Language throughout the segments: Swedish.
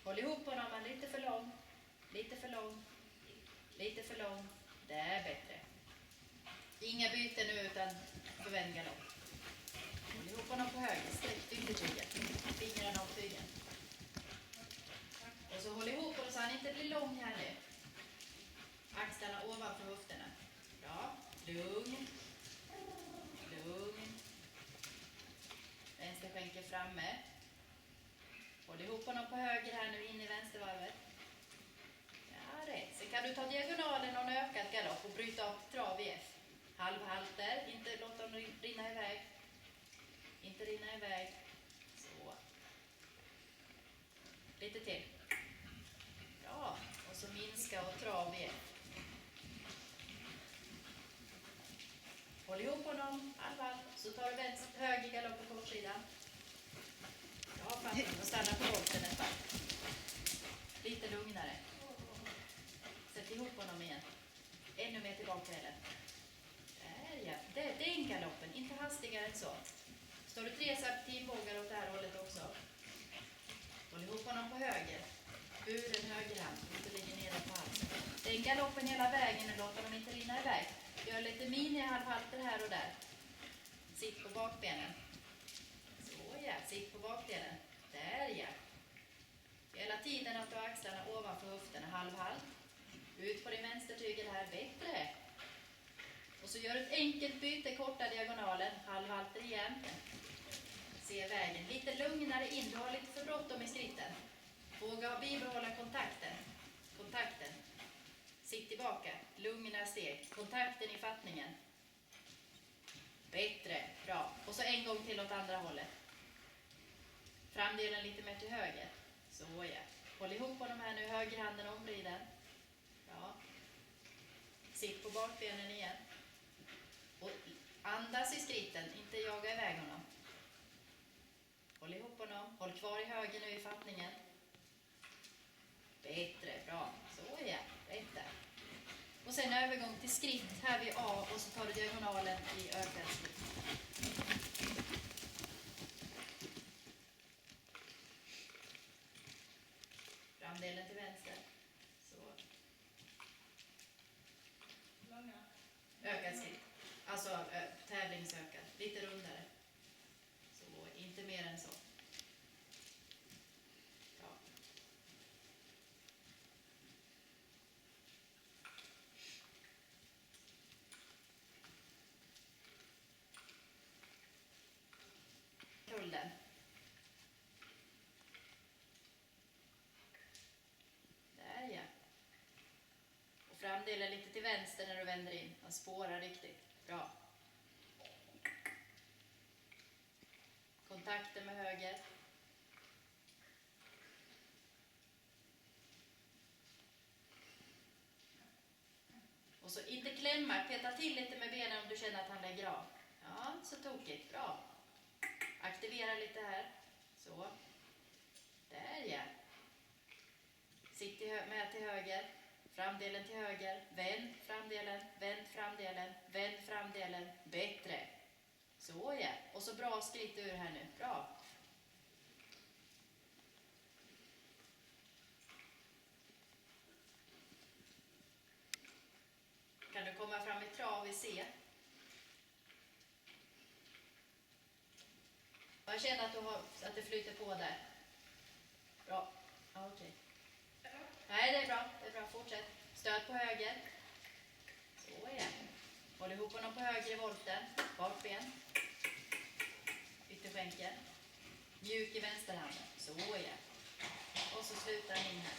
Håll ihop honom lite för lång. Lite för lång. Lite för lång. Det är bättre. Inga byten nu utan förvänd galopp. Håll ihop honom på höger. Sträck yttertygen. Fingrarna och tygen. Och så håll ihop honom så han inte blir lång här nu. Axlarna ovanför höfterna. Bra. Lugn. Lugn. Vänster skänkel framme. Håll ihop honom på höger här nu in i vänstervarvet. Ja, rätt. Sen kan du ta diagonalen och en ökad galopp och bryta upp trav i F. Halvhalter. Inte låta dem rinna iväg. Inte rinna iväg. Så. Lite till. Bra. Och så minska och trav i F. Håll ihop honom, halvhalt. Så tar du höger galopp på kortsidan. Bra fattning och stanna på volten ett varv. Lite lugnare. Sätt ihop honom igen. Ännu mer tillbaka eller. Där ja. Det är den galoppen, inte hastigare än så. Står du 3 serpentinbågar åt det här hållet också. Håll ihop honom på höger. Buren högerhand, inte ligger nere på halsen. Den galoppen hela vägen och låter dem inte rinna iväg. Gör lite mini-halvhalter här och där. Sitt på bakbenen. Så ja, sitt på bakbenen. Där ja. Hela tiden att du har axlarna ovanför höfterna, halvhalt. Ut på din vänstertygel här, bättre. Och så gör ett enkelt byte, korta diagonalen, halvhalter igen. Se vägen, lite lugnare in, du har lite för bråttom i skritten. Våga bibehålla kontakten. Kontakten. Sitt tillbaka, lugna steg, kontakten i fattningen. Bättre, bra. Och så en gång till åt andra hållet. Framdelen lite mer till höger. Så ja. Håll ihop honom här nu, högerhanden omvriden. Bra. Sitt på bakbenen igen. Och andas i skritten, inte jaga iväg honom. Håll ihop honom, håll kvar i höger nu i fattningen. Bättre, bra. Så ja, rätt där. Och sen övergång till skritt här vid A och så tar du diagonalen i ökad skritt. Framdelen till vänster. Så. Ökad skritt. Alltså tävlingsökad. Lite rundare. Så, inte mer än så. Ja. Kullen. Där ja. Och framdelen lite till vänster när du vänder in. Man spårar riktigt. Bra. Kontakten med höger. Och så inte klämma, peta till lite med benen om du känner att han lägger av. Ja, så tokigt. Bra. Aktivera lite här. Så. Där ja. Sitt med till höger. Framdelen till höger. Vänd framdelen. Vänd framdelen. Vänd framdelen. Bättre. Så ja. Och så bra skritt ur här nu. Bra. Kan du komma fram i trav i C? Jag känner att det flyter på där. Bra. Okej. Nej, det är bra. Det är bra. Fortsätt. Stöd på höger. Så ja. Håll ihop honom på höger i volten. Bakben. Ytterskänkel. Mjuk i vänsterhanden. Så ja. Och så slutar han in här.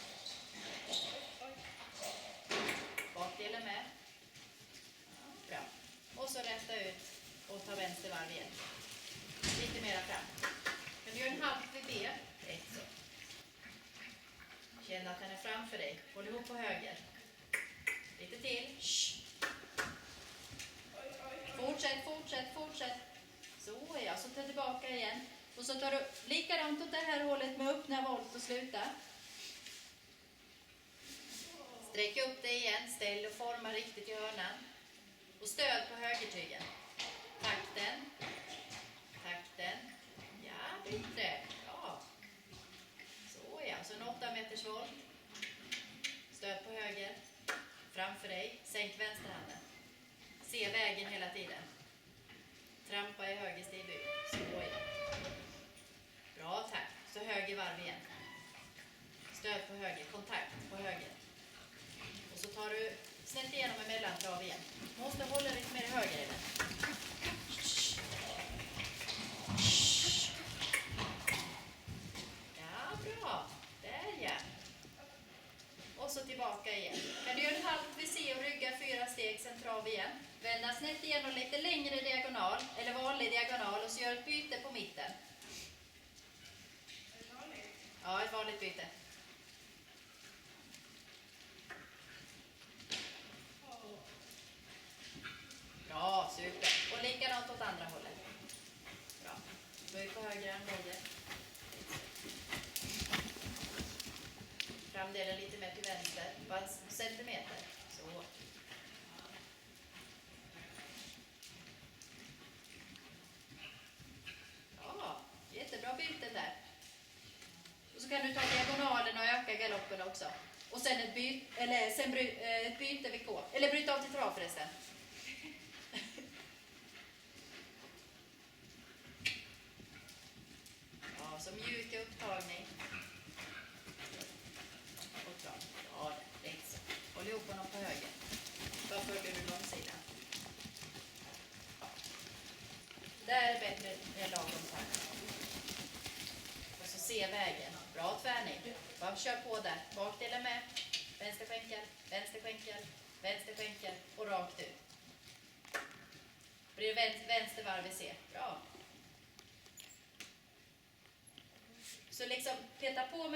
Bakdelen med. Ja, bra. Och så rätta ut och ta vänster varv igen. Lite mera fram. Kan du göra en halv vid B? Rätt så. Känn att den är framför dig. Håll ihop på höger. Lite till. Shh. Fortsätt, fortsätt, fortsätt. Så ja, så tar tillbaka igen. Och så tar du likadant åt det här hållet med öppna volt och sluta. Sträck upp det igen, ställ och forma riktigt i hörnan. Och stöd på högertygen. Takten. Takten. Ja, bättre. Bra. Så ja, så en 8 meters volt. Stöd på höger. Framför dig. Sänk vänsterhanden. Se vägen hela tiden. Trampa i höger stigbygg. Så igen. Bra, tack. Så höger varv igen. Stöd på höger. Kontakt på höger. Och så tar du snett igenom en mellantrav igen. Måste hålla lite mer höger i den. Ja, bra. Där ja. Och så tillbaka igen. Kan du göra en halvt VC och rygga 4 steg, sen trav igen. Vända snett igenom lite längre diagonal, eller vanlig diagonal, och så gör ett byte på mitten. Ja, ett vanligt byte. Bra, super. Och likadant åt andra hållet. Bra. Böj på höger armbåge. Framdelen lite mer till vänster. Bara en centimeter. Så. Ja, jättebra byten där. Och så kan du ta diagonalen och öka galoppen också. Och sen ett byte vid K. Eller bryta av till trav förresten. Ja, så mjuk upptagning. Och trav. Ja, det är inte så. Håll ihop honom på höger. Bara följer du långsidan. Ja. Där är bättre än lagom takt. Och så se vägen. Bra tvärning. Bara kör på där. Bakdelen med. Vänster skänkel, vänster skänkel, vänster skänkel och rakt ut. Blir det vänster varv i C. Bra. Så liksom peta på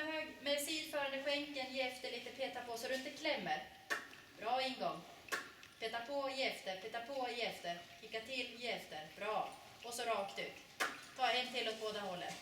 med sidförande skänkeln, ge efter lite, peta på så du inte klämmer. Bra ingång. Peta på, ge efter, peta på, ge efter. Kicka till, ge efter. Bra. Och så rakt ut. Ta en till åt båda hållen.